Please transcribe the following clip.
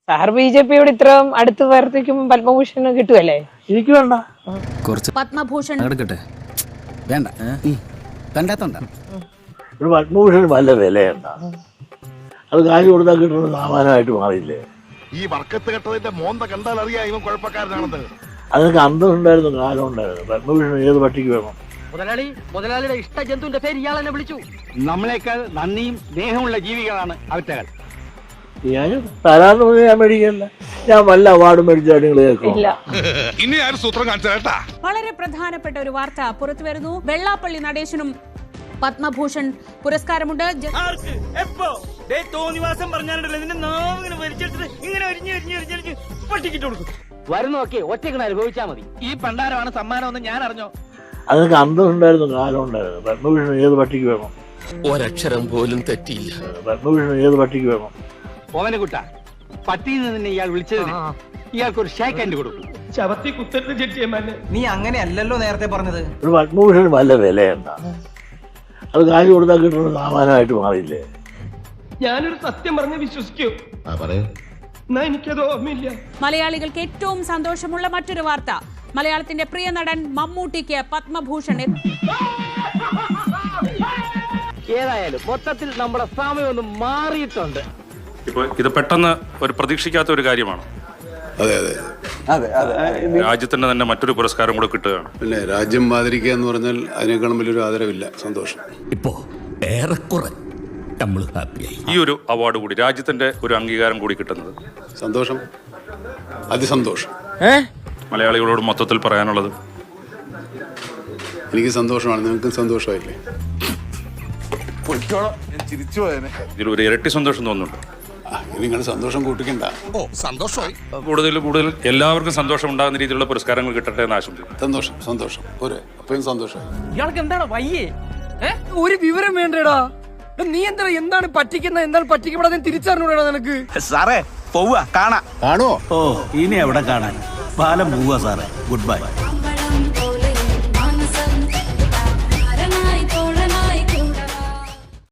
Sir BJP-യോട് ഇത്രയും അടുത്ത് പ്രവർത്തിക്കുമ്പോൾ പത്മഭൂഷൺ കിട്ടുമല്ലേ? എനിക്ക് വേണ്ട. പത്മഭൂഷൺ എടുക്കട്ടെ, വേണ്ട കണ്ടാത്തോണ്ട. ഒരു പത്മഭൂഷൺ വല്ല വിലയുണ്ട. അത് കാശ് കൊടുത്താൽ കിട്ടുന്ന സാമാനമായിട്ട് മാറിയില്ലേ? ഈ വർക്കത്ത് കെട്ടതിന്റെ മോന്ത കണ്ടാൽ അറിയാം ഇവൻ കുഴപ്പക്കാരനാണെന്ന്. അതിനൊക്കെ അന്തം ഉണ്ടായിരുന്നു, കാലം ഉണ്ടായിരുന്നു. പത്മഭൂഷൺ ഏത് പട്ടിക്ക് വേണം? മുതലാളിയുടെ ഇഷ്ട ജന്തുവിന്റെ പേര് ഇയാൾ എന്നെ വിളിച്ചു. നമ്മളെക്കാൾ നന്ദിയും സ്നേഹമുള്ള ജീവികളാണ് അവറ്റകൾ. ഞാൻ തരാന്ന് പറഞ്ഞാൽ ഞാൻ മേടിക്കല്ല. ഞാൻ വല്ല അവാർഡും മേടിച്ചാൽ നിങ്ങൾ കേൾക്കും. ഇനി ആരും സൂത്രം കാണിച്ചാ. വളരെ പ്രധാനപ്പെട്ട ഒരു വാർത്ത പുറത്തു വരുന്നു. വെള്ളാപ്പള്ളി നടേശനും പത്മഭൂഷൺ പുരസ്കാരമുണ്ട്. വരുന്നൊക്കെ ഒറ്റയ്ക്ക് അനുഭവിച്ചാൽ മതി. ഈ പണ്ടാരമാണ് സമ്മാനം എന്ന് ഞാൻ അറിഞ്ഞോ. അതിനൊക്കെ അന്തം ഉണ്ടായിരുന്നു, കാലം ഉണ്ടായിരുന്നു. പത്മഭൂഷൺ ഏത് പട്ടിക്ക് വേണം? ഒരക്ഷരം പോലും തെറ്റിയില്ല. പത്മഭൂഷൺ ഏത് പട്ടിക്ക് വേണം? ഓവനക്കുട്ട, പട്ടിയിൽ നിന്ന് നിന്നെ ഇയാൾ വിളിച്ചതിന് ഇയാൾക്കൊരു ഷേക്ക് ഹാൻഡ് കൊടുക്കും. ചവത്തി കുത്തരുത് ജഡ്ജിയമ്മ. നീ അങ്ങനെയല്ലല്ലോ നേരത്തെ പറഞ്ഞത്. ഒരു പത്മഭൂഷൺ വല്ല വിലയുണ്ട. അത് കാശ് കൊടുത്താൽ കിട്ടുന്ന സാമാനമായിട്ട് മാറിയില്ലേ? ഞാനൊരു സത്യം പറഞ്ഞ് വിശ്വസിക്കൂ. എന്നാ എനിക്കത് ഓർമ്മയില്ല. മലയാളികൾക്ക് ഏറ്റവും സന്തോഷമുള്ള മറ്റൊരു വാർത്ത. മലയാളത്തിന്റെ പ്രിയ നടൻ മമ്മൂട്ടിക്ക് പത്മഭൂഷൺ. ഏതായാലും മൊത്തത്തിൽ നമ്മുടെ സമയം ഒന്ന് മാറിയിട്ടുണ്ട്. ഇപ്പൊ ഇത് പെട്ടെന്ന് ഒരു പ്രതീക്ഷിക്കാത്ത ഒരു കാര്യമാണ്. രാജ്യത്തിന് തന്നെ മറ്റൊരു പുരസ്കാരം കൂടെ കിട്ടുകയാണ്. പിന്നെ രാജ്യം ആദരിക്കുക എന്ന് പറഞ്ഞാൽ അതിനേക്കാളും വലിയൊരു ആദരവില്ല. സന്തോഷം. ഇപ്പോ ഏറെക്കുറെ നമ്മൾ ഹാപ്പിയായി. ഈ ഒരു അവാർഡ് കൂടി, രാജ്യത്തിന്റെ ഒരു അംഗീകാരം കൂടി കിട്ടുന്നത് സന്തോഷം, അതിസന്തോഷം. മലയാളികളോട് മൊത്തത്തിൽ പറയാനുള്ളത് എനിക്ക് സന്തോഷമാണ്, നിങ്ങൾക്കും സന്തോഷമായില്ലേ? ഇതിലൊരു ഇരട്ടി സന്തോഷം തോന്നുന്നുണ്ട്. നിങ്ങൾ സന്തോഷം കൂട്ടിക്കണ്ട. കൂടുതൽ എല്ലാവർക്കും സന്തോഷം ഉണ്ടാകുന്ന രീതിയിലുള്ള പുരസ്കാരങ്ങൾ കിട്ടട്ടെ എന്ന് ആശംസിക്കുന്നു. സന്തോഷം, സന്തോഷം. പോരെ, അപ്പയും സന്തോഷമായി. ഇയാൾക്ക് എന്താണ് വയ്യേ? ഒരു വിവരം വേണ്ടേടാ. നീ എന്താണ് പറ്റിക്കുന്ന? എന്താണ് പറ്റിക്കപ്പെടാതെ തിരിച്ചറിഞ്ഞൂടാ നിനക്ക്? സാറേ പോവാ, കാണാ. കാണുവോ? ഓ, ഇനി എവിടെ കാണാൻ? പാലം പോവാ സാറേ. Good bye.